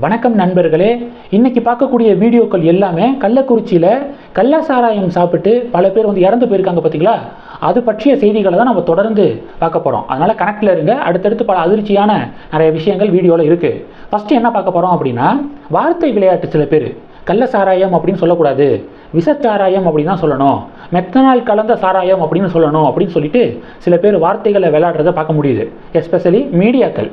வணக்கம் நண்பர்களே. இன்னைக்கு பார்க்கக்கூடிய வீடியோக்கள் எல்லாமே கள்ளக்குறிச்சியில் கள்ள சாராயம் சாப்பிட்டு பல பேர் இறந்து போயிருக்காங்க பார்த்தீங்களா, அது பற்றிய செய்திகளை தான் நம்ம தொடர்ந்து பார்க்க போகிறோம். அதனால் கனெக்டில் இருங்க. அடுத்தடுத்து பல அதிர்ச்சியான நிறைய விஷயங்கள் வீடியோவில் இருக்குது. ஃபஸ்ட்டு என்ன பார்க்க போகிறோம் அப்படின்னா, வார்த்தை விளையாட்டு. சில பேர் கள்ள சாராயம் அப்படின்னு சொல்லக்கூடாது, விஷச்சாராயம் அப்படின்னு தான் சொல்லணும், மெத்தனால் கலந்த சாராயம் அப்படின்னு சொல்லணும் அப்படின்னு சொல்லிட்டு சில பேர் வார்த்தைகளை விளையாடுறத பார்க்க முடியுது. எஸ்பெஷலி மீடியாக்கள்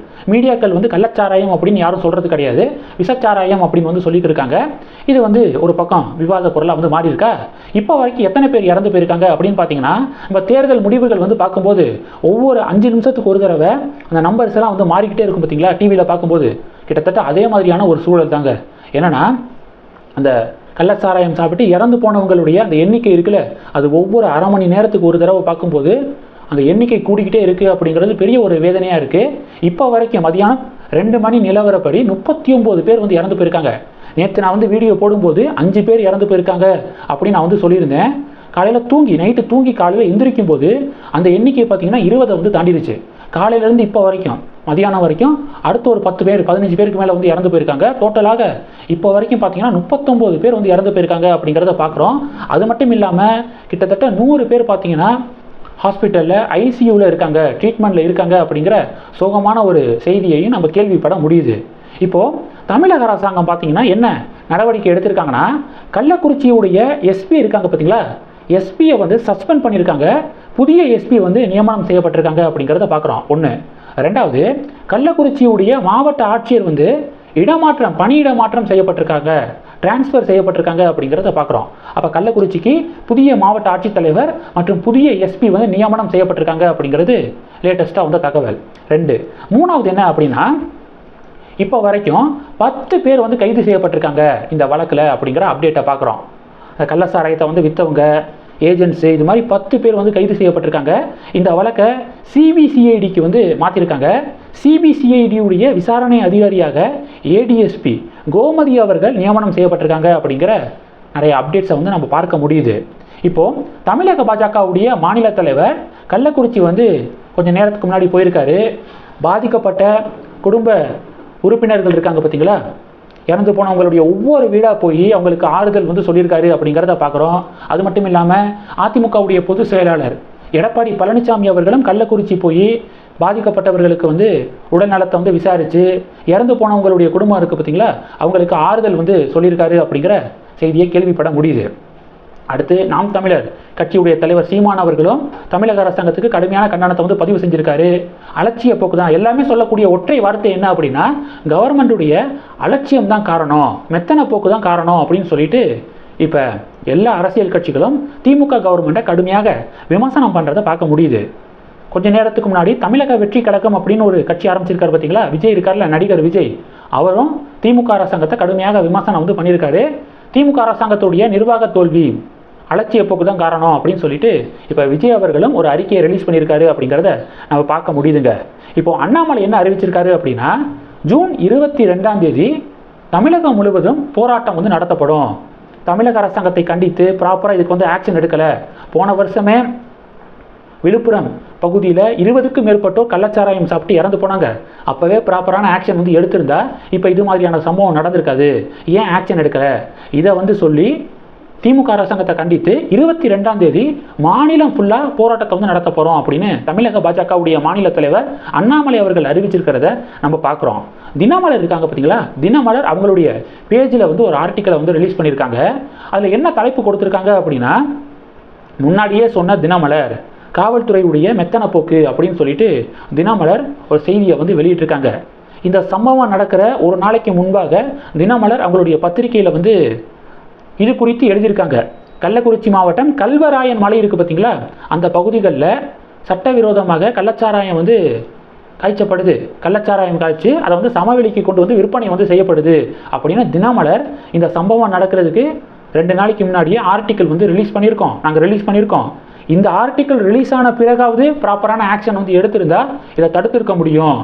கள்ளச்சாராயம் அப்படின்னு யாரும் சொல்கிறது கிடையாது, விஷச்சாராயம் அப்படின்னு சொல்லிட்டு இருக்காங்க. இது ஒரு பக்கம் விவாத பொருளாக மாறி இருக்கா. இப்போ வரைக்கும் எத்தனை பேர் இறந்து போயிருக்காங்க அப்படின்னு பார்த்தீங்கன்னா, நம்ம தேர்தல் முடிவுகள் பார்க்கும்போது ஒவ்வொரு 5 நிமிஷத்துக்கு ஒரு தடவை அந்த நம்பர்ஸ் எல்லாம் மாறிக்கிட்டே இருக்கும் பார்த்தீங்களா. டிவியில் பார்க்கும்போது கிட்டத்தட்ட அதே மாதிரியான ஒரு சூழல் தாங்க. என்னன்னா, அந்த கள்ளச்சாராயம் சாப்பிட்டு இறந்து போனவங்களுடைய அந்த எண்ணிக்கை இருக்குல்ல, அது ஒவ்வொரு அரை மணி நேரத்துக்கு ஒரு தடவை பார்க்கும்போது அந்த எண்ணிக்கை கூடிக்கிட்டே இருக்குது அப்படிங்கிறது பெரிய ஒரு வேதனையாக இருக்குது. இப்போ வரைக்கும் மதியானம் 2 மணி நிலவரப்படி 39 பேர் இறந்து போயிருக்காங்க. நேற்று நான் வீடியோ போடும்போது 5 பேர் இறந்து போயிருக்காங்க அப்படின்னு நான் சொல்லியிருந்தேன். நைட்டு தூங்கி காலையில் எந்திரிக்கும் போது அந்த எண்ணிக்கை பார்த்தீங்கன்னா 20 தாண்டிடுச்சு. காலையிலேருந்து இப்போ வரைக்கும் மதியானம் வரைக்கும் அடுத்த ஒரு 10 பேர் 15 பேருக்கு மேலே இறந்து போயிருக்காங்க. டோட்டலாக இப்போ வரைக்கும் பார்த்தீங்கன்னா 39 பேர் இறந்து போயிருக்காங்க அப்படிங்கிறத பார்க்குறோம். அது மட்டும் இல்லாமல் கிட்டத்தட்ட 100 பேர் பார்த்தீங்கன்னா ஹாஸ்பிட்டலில் ஐசியூவில் இருக்காங்க, ட்ரீட்மெண்ட்டில் இருக்காங்க அப்படிங்கிற சோகமான ஒரு செய்தியையும் நம்ம கேள்விப்பட முடியுது. இப்போது தமிழக அரசாங்கம் பார்த்தீங்கன்னா என்ன நடவடிக்கை எடுத்திருக்காங்கன்னா, கள்ளக்குறிச்சியுடைய எஸ்பி இருக்காங்க பார்த்தீங்களா, எஸ்பியை சஸ்பெண்ட் பண்ணியிருக்காங்க. புதிய எஸ்பி நியமனம் செய்யப்பட்டிருக்காங்க அப்படிங்கிறத பார்க்குறோம். ஒன்று. ரெண்டாவது, கள்ளக்குறிச்சியுடைய மாவட்ட ஆட்சியர் பணியிட மாற்றம் செய்யப்பட்டிருக்காங்க, டிரான்ஸ்ஃபர் செய்யப்பட்டிருக்காங்க அப்படிங்கிறத பார்க்குறோம். அப்போ கள்ளக்குறிச்சிக்கு புதிய மாவட்ட ஆட்சித்தலைவர் மற்றும் புதிய எஸ்பி நியமனம் செய்யப்பட்டிருக்காங்க அப்படிங்கிறது லேட்டஸ்ட்டாக தகவல். 2. மூணாவது என்ன அப்படின்னா, இப்போ வரைக்கும் 10 பேர் கைது செய்யப்பட்டிருக்காங்க இந்த வழக்கில் அப்படிங்கிற அப்டேட்டை பார்க்குறோம். கள்ள சாராயத்தை விற்றவங்க, ஏஜென்ட்ஸு, இது மாதிரி 10 பேர் கைது செய்யப்பட்டிருக்காங்க. இந்த வழக்கை சிபிசிஐடிக்கு மாற்றிருக்காங்க. சிபிசிஐடியுடைய விசாரணை அதிகாரியாக ஏடிஎஸ்பி கோமதி அவர்கள் நியமனம் செய்யப்பட்டிருக்காங்க அப்படிங்கிற நிறைய அப்டேட்ஸை நம்ம பார்க்க முடியுது. இப்போது தமிழக பாஜகவுடைய மாநில தலைவர் கள்ளக்குறிச்சி கொஞ்சம் நேரத்துக்கு முன்னாடி போயிருக்காரு. பாதிக்கப்பட்ட குடும்ப உறுப்பினர்கள் இருக்காங்க பார்த்தீங்களா, இறந்து போனவங்களுடைய ஒவ்வொரு வீடாக போய் அவங்களுக்கு ஆறுதல் சொல்லியிருக்காரு அப்படிங்கிறத பார்க்குறோம். அது மட்டும் இல்லாமல் அதிமுகவுடைய பொதுச் செயலாளர் எடப்பாடி பழனிசாமி அவர்களும் கள்ளக்குறிச்சி போய் பாதிக்கப்பட்டவர்களுக்கு உடல் நலத்தை விசாரித்து இறந்து போனவங்களுடைய குடும்பம் இருக்குது பார்த்தீங்களா, அவங்களுக்கு ஆறுதல் சொல்லியிருக்காரு அப்படிங்கிற செய்தியை கேள்விப்பட முடியுது. அடுத்து, நாம் தமிழர் கட்சியுடைய தலைவர் சீமான் அவர்களும் தமிழக அரசாங்கத்துக்கு கடுமையான கண்டனத்தை பதிவு செஞ்சிருக்காரு. அலட்சிய போக்கு தான் எல்லாமே சொல்லக்கூடிய ஒற்றை வார்த்தை என்ன அப்படின்னா, கவர்மெண்ட்டுடைய அலட்சியம் தான் காரணம், மெத்தன போக்கு தான் காரணம் அப்படின்னு சொல்லிட்டு இப்போ எல்லா அரசியல் கட்சிகளும் திமுக கவர்மெண்ட்டை கடுமையாக விமர்சனம் பண்ணுறதை பார்க்க முடியுது. கொஞ்ச நேரத்துக்கு முன்னாடி தமிழக வெற்றி கழகம் அப்படின்னு ஒரு கட்சி ஆரம்பிச்சிருக்காரு பார்த்தீங்களா, விஜய் இருக்கார்ல, நடிகர் விஜய், அவரும் திமுக அரசாங்கத்தை கடுமையாக விமர்சனம் பண்ணியிருக்காரு. திமுக அரசாங்கத்துடைய நிர்வாக தோல்வி, அலட்சிய போக்கு தான் காரணம் அப்படின்னு சொல்லிட்டு இப்போ விஜய் அவர்களும் ஒரு அறிக்கையை ரிலீஸ் பண்ணியிருக்காரு அப்படிங்கிறத நம்ம பார்க்க முடியுதுங்க. இப்போ அண்ணாமலை என்ன அறிவிச்சிருக்காரு அப்படின்னா, ஜூன் 22ஆம் தேதி தமிழகம் முழுவதும் போராட்டம் நடத்தப்படும். தமிழக அரசாங்கத்தை கண்டித்து ப்ராப்பராக இதுக்கு ஆக்ஷன் எடுக்கலை. போன வருஷமே விழுப்புரம் பகுதியில் 20க்கும் மேற்பட்டோர் கள்ளச்சாராயம் சாப்பிட்டு இறந்து போனாங்க. அப்போவே ப்ராப்பரான ஆக்ஷன் எடுத்திருந்தா இப்போ இது மாதிரியான சம்பவம் நடந்திருக்காது. ஏன் ஆக்ஷன் எடுக்கலை? இதை சொல்லி திமுக அரசாங்கத்தை கண்டித்து 22ஆம் தேதி மாநிலம் ஃபுல்லாக போராட்டத்தை நடத்த போகிறோம் அப்படின்னு தமிழக பாஜகவுடைய மாநில தலைவர் அண்ணாமலை அவர்கள் அறிவிச்சிருக்கிறத நம்ம பார்க்குறோம். தினமலர் இருக்காங்க பார்த்தீங்களா, தினமலர் அவங்களுடைய பேஜில் ஒரு ஆர்டிக்கலை ரிலீஸ் பண்ணியிருக்காங்க. அதில் என்ன தலைப்பு கொடுத்துருக்காங்க அப்படின்னா, முன்னாடியே சொன்ன தினமலர் காவல்துறையுடைய மெத்தன போக்கு அப்படின்னு சொல்லிட்டு தினமலர் ஒரு செய்தியை வெளியிட்டிருக்காங்க. இந்த சம்பவம் நடக்கிற ஒரு நாளைக்கு முன்பாக தினமலர் அவங்களுடைய பத்திரிகையில் இது குறித்து எழுதியிருக்காங்க. கள்ளக்குறிச்சி மாவட்டம் கல்வராயன் மலை இருக்குது பார்த்தீங்களா, அந்த பகுதிகளில் சட்டவிரோதமாக கள்ளச்சாராயம் காய்ச்சப்படுது. கள்ளச்சாராயம் காய்ச்சி அதை சமவெளிக்கு கொண்டு விற்பனை செய்யப்படுது அப்படின்னு தினமலர் இந்த சம்பவம் நடக்கிறதுக்கு 2 நாளைக்கு முன்னாடியே ஆர்டிக்கல் நாங்கள் ரிலீஸ் பண்ணியிருக்கோம். இந்த ஆர்டிக்கல் ரிலீஸ் ஆன பிறகாவது ப்ராப்பரான ஆக்ஷன் எடுத்திருந்தா இதை தடுத்திருக்க முடியும்.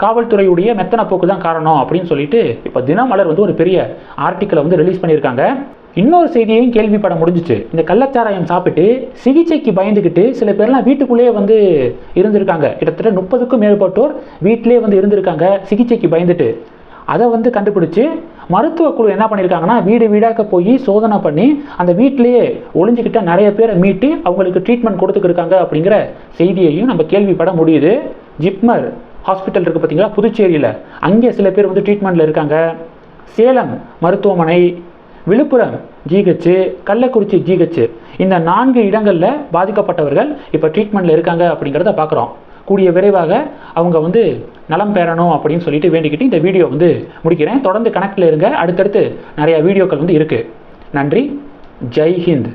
காவல்துறையுடைய மெத்தன போக்கு தான் காரணம் அப்படின்னு சொல்லிட்டு இப்போ தினமலர் ஒரு பெரிய ஆர்டிக்கலை ரிலீஸ் பண்ணியிருக்காங்க. இன்னொரு செய்தியையும் கேள்விப்பட முடிஞ்சிச்சு. இந்த கள்ளச்சாராயம் சாப்பிட்டு சிகிச்சைக்கு பயந்துக்கிட்டு சில பேர்லாம் வீட்டுக்குள்ளேயே இருந்திருக்காங்க. கிட்டத்தட்ட 30க்கும் மேற்பட்டோர் வீட்டிலே இருந்திருக்காங்க சிகிச்சைக்கு பயந்துட்டு. அதை வந்து கண்டுபிடிச்சு மருத்துவ குழு என்ன பண்ணியிருக்காங்கன்னா வீடு வீடாக போய் சோதனை பண்ணி அந்த வீட்டிலேயே ஒளிஞ்சுக்கிட்ட நிறைய பேரை மீட்டு அவங்களுக்கு ட்ரீட்மெண்ட் கொடுத்துக்கிருக்காங்க அப்படிங்கிற செய்தியையும் நம்ம கேள்விப்பட முடியுது. ஜிப்மர் ஹாஸ்பிட்டல் இருக்குது பார்த்தீங்களா புதுச்சேரியில், அங்கே சில பேர் வந்து ட்ரீட்மெண்ட்டில் இருக்காங்க. சேலம் மருத்துவமனை, விழுப்புரம் ஜிஹெச், கள்ளக்குறிச்சி ஜிஹெச், இந்த 4 இடங்களில் பாதிக்கப்பட்டவர்கள் இப்போ ட்ரீட்மெண்ட்டில் இருக்காங்க அப்படிங்கிறத பார்க்குறோம். கூடிய விரைவாக அவங்க வந்து நலம் பெறணும் அப்படின்னு சொல்லிட்டு வேண்டிக்கிட்டு இந்த வீடியோ வந்து முடிக்கிறேன். தொடர்ந்து கனெக்டில் இருங்க. அடுத்தடுத்து நிறையா வீடியோக்கள் வந்து இருக்குது. நன்றி. ஜெய் ஹிந்த்.